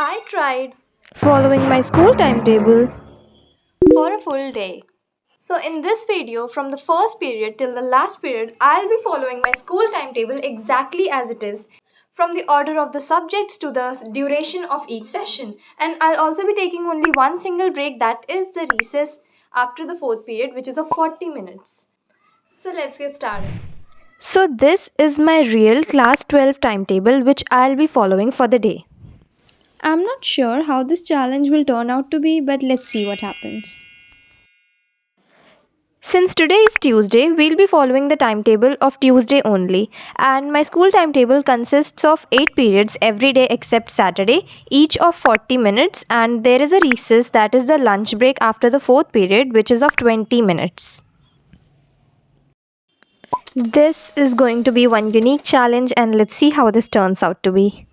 I tried following my school timetable. for a full day. So, in this video, from the first period till the last period, I'll be following my school timetable exactly as it is, from the order of the subjects to the duration of each session. And I'll also be taking only one single break, that is the recess after the fourth period, which is of 40 minutes. So, let's get started. So, this is my real class 12 timetable which I'll be following for the day. I'm not sure how this challenge will turn out to be, but let's see what happens. Since today is Tuesday, we'll be following the timetable of Tuesday only. And my school timetable consists of 8 periods every day except Saturday, each of 40 minutes. And there is a recess, that is the lunch break after the fourth period, which is of 20 minutes. This is going to be one unique challenge, and let's see how this turns out to be.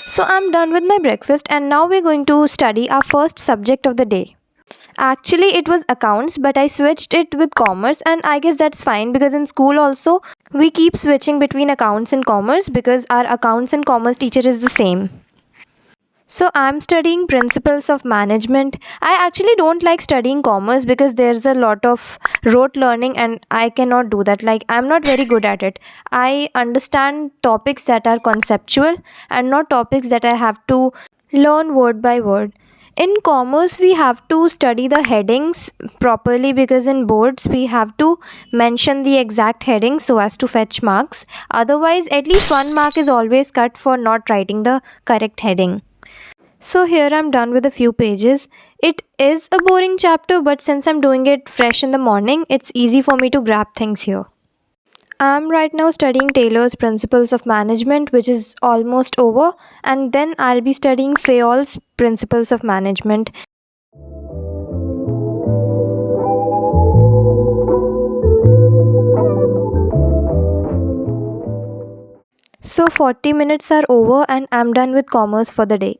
So, I'm done with my breakfast, and now we're going to study our first subject of the day. Actually, it was accounts, but I switched it with commerce, and I guess that's fine because in school also we keep switching between accounts and commerce because our accounts and commerce teacher is the same. So, I'm studying principles of management. I actually don't like studying commerce because there's a lot of rote learning, and I cannot do that. Like, I'm not very good at it. I understand topics that are conceptual and not topics that I have to learn word by word. In commerce, we have to study the headings properly because in boards we have to mention the exact heading so as to fetch marks. Otherwise, at least 1 mark is always cut for not writing the correct heading. So here I'm done with a few pages. It is a boring chapter, but since I'm doing it fresh in the morning, it's easy for me to grab things here. I'm right now studying Taylor's Principles of Management, which is almost over, and then I'll be studying Fayol's Principles of Management. So 40 minutes are over, and I'm done with commerce for the day.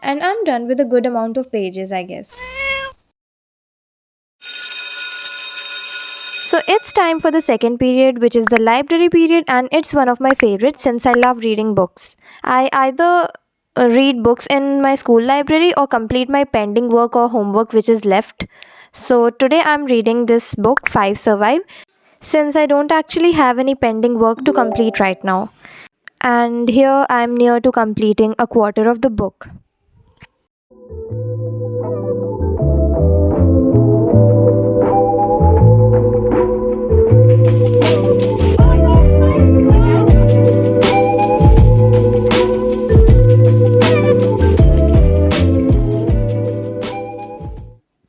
And I'm done with a good amount of pages, I guess. So it's time for the second period, which is the library period, and it's one of my favorites since I love reading books. I either read books in my school library or complete my pending work or homework which is left. So today I'm reading this book, 5 Survive, since I don't actually have any pending work to complete right now. And here I'm near to completing a quarter of the book.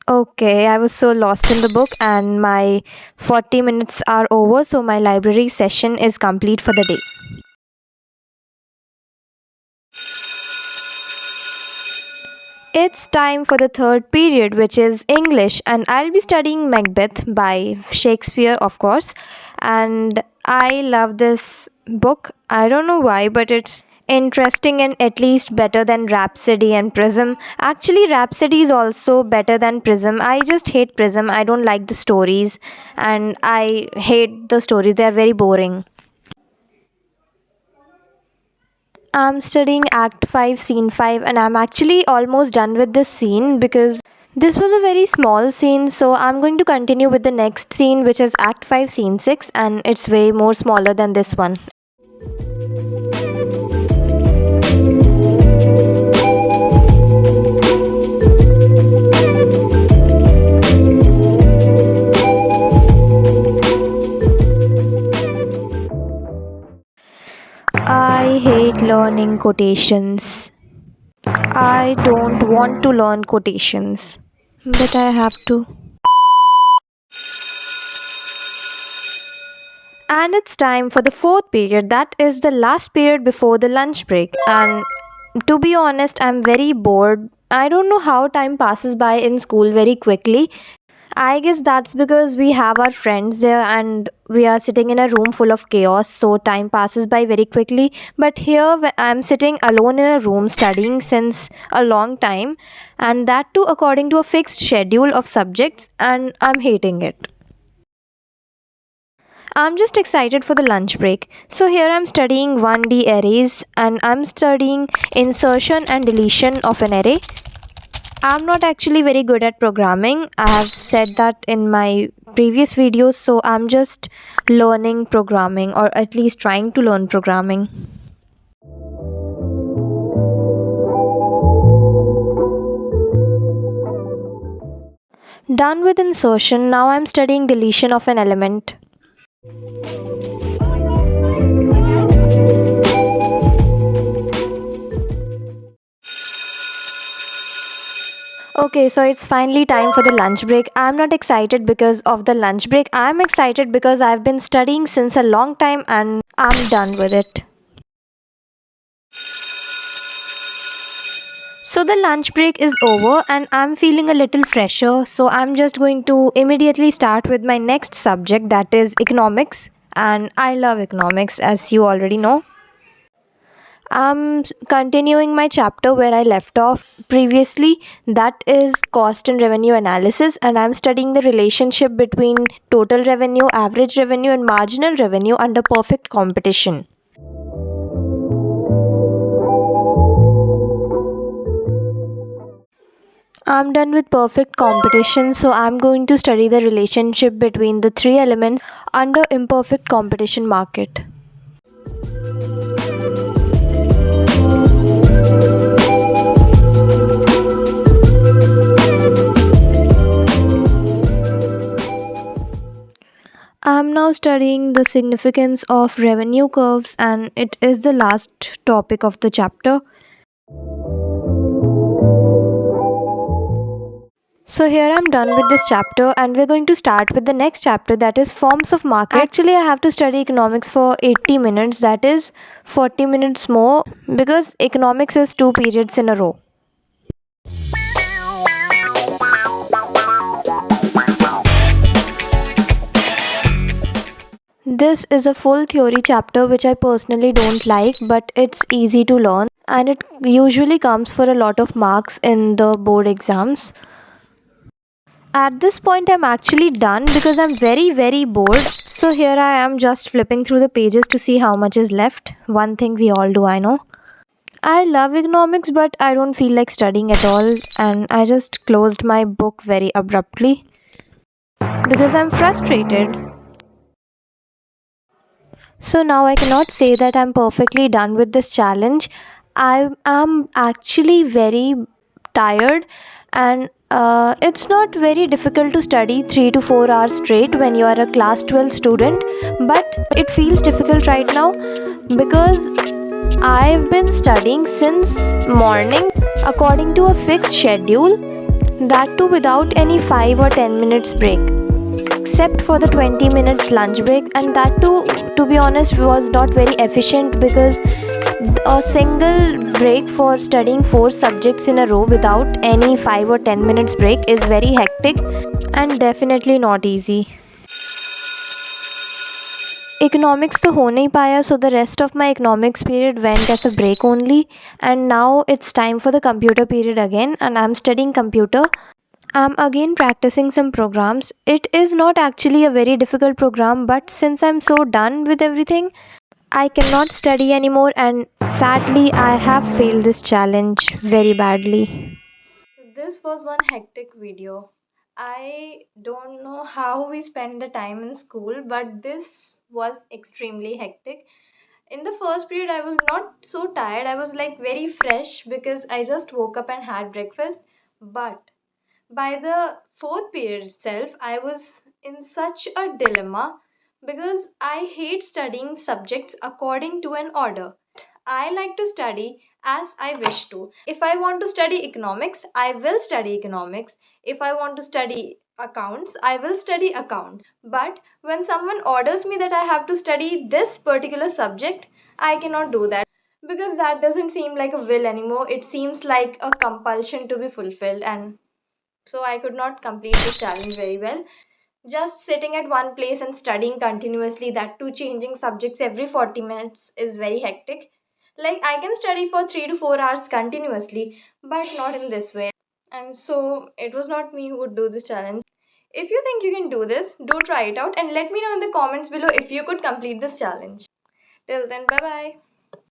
Okay, I was so lost in the book, and my 40 minutes are over, so my library session is complete for the day. It's time for the third period, which is English, and I'll be studying Macbeth by Shakespeare, of course. And I love this book. I don't know why, but it's interesting and at least better than Rhapsody and Prism. Actually, Rhapsody is also better than Prism. I just hate Prism. I don't like the stories, and I hate the stories. They are very boring. I'm studying Act 5, Scene 5, and I'm actually almost done with this scene because this was a very small scene. So I'm going to continue with the next scene, which is Act 5, Scene 6, and it's way more smaller than this one. I hate learning quotations. I don't want to learn quotations, but I have to. And it's time for the fourth period, that is the last period before the lunch break. And to be honest, I'm very bored. I don't know how time passes by in school very quickly. I guess that's because we have our friends there and we are sitting in a room full of chaos, so time passes by very quickly. But here I'm sitting alone in a room studying since a long time, and that too according to a fixed schedule of subjects, and I'm hating it. I'm just excited for the lunch break. So here I'm studying 1D arrays and I'm studying insertion and deletion of an array. I'm not actually very good at programming. I have said that in my previous videos, so I'm just learning programming or at least trying to learn programming. Done with insertion, now I'm studying deletion of an element. Okay, so it's finally time for the lunch break. I'm not excited because of the lunch break. I'm excited because I've been studying since a long time and I'm done with it. So the lunch break is over and I'm feeling a little fresher. So I'm just going to immediately start with my next subject, that is economics. And I love economics, as you already know. I'm continuing my chapter where I left off previously, that is cost and revenue analysis, and I'm studying the relationship between total revenue, average revenue, and marginal revenue under perfect competition. I'm done with perfect competition, so I'm going to study the relationship between the three elements under imperfect competition market. I'm now studying the significance of revenue curves, and it is the last topic of the chapter. So here I'm done with this chapter and we're going to start with the next chapter, that is forms of market. Actually I have to study economics for 80 minutes, that is 40 minutes more, because economics is 2 periods in a row. This is a full theory chapter which I personally don't like, but it's easy to learn and it usually comes for a lot of marks in the board exams. At this point, I'm actually done because I'm very bored. So here I am just flipping through the pages to see how much is left. One thing we all do, I know. I love economics, but I don't feel like studying at all, and I just closed my book very abruptly because I'm frustrated. So now I cannot say that I'm perfectly done with this challenge. I am actually very tired, and it's not very difficult to study 3 to 4 hours straight when you are a class 12 student, but it feels difficult right now because I've been studying since morning according to a fixed schedule, that too without any 5 or 10 minutes break, except for the 20 minutes lunch break, and that too, to be honest, was not very efficient because a single break for studying 4 subjects in a row without any 5 or 10 minutes break is very hectic and definitely not easy. Economics तो हो नहीं पाया, so the rest of my economics period went as a break only, and now it's time for the computer period again and I'm studying computer. I'm again practicing some programs. It is not actually a very difficult program, but since I'm so done with everything, I cannot study anymore, and sadly, I have failed this challenge very badly. So this was one hectic video. I don't know how we spend the time in school, but this was extremely hectic. In the first period, I was not so tired. I was like very fresh because I just woke up and had breakfast. But by the fourth period itself, I was in such a dilemma because I hate studying subjects according to an order. I like to study as I wish to. If I want to study economics, I will study economics. If I want to study accounts, I will study accounts. But when someone orders me that I have to study this particular subject, I cannot do that because that doesn't seem like a will anymore. It seems like a compulsion to be fulfilled, and so I could not complete this challenge very well. Just sitting at one place and studying continuously, that too changing subjects every 40 minutes, is very hectic. Like, I can study for 3 to 4 hours continuously, but not in this way. And so, it was not me who would do this challenge. If you think you can do this, do try it out and let me know in the comments below if you could complete this challenge. Till then, bye bye.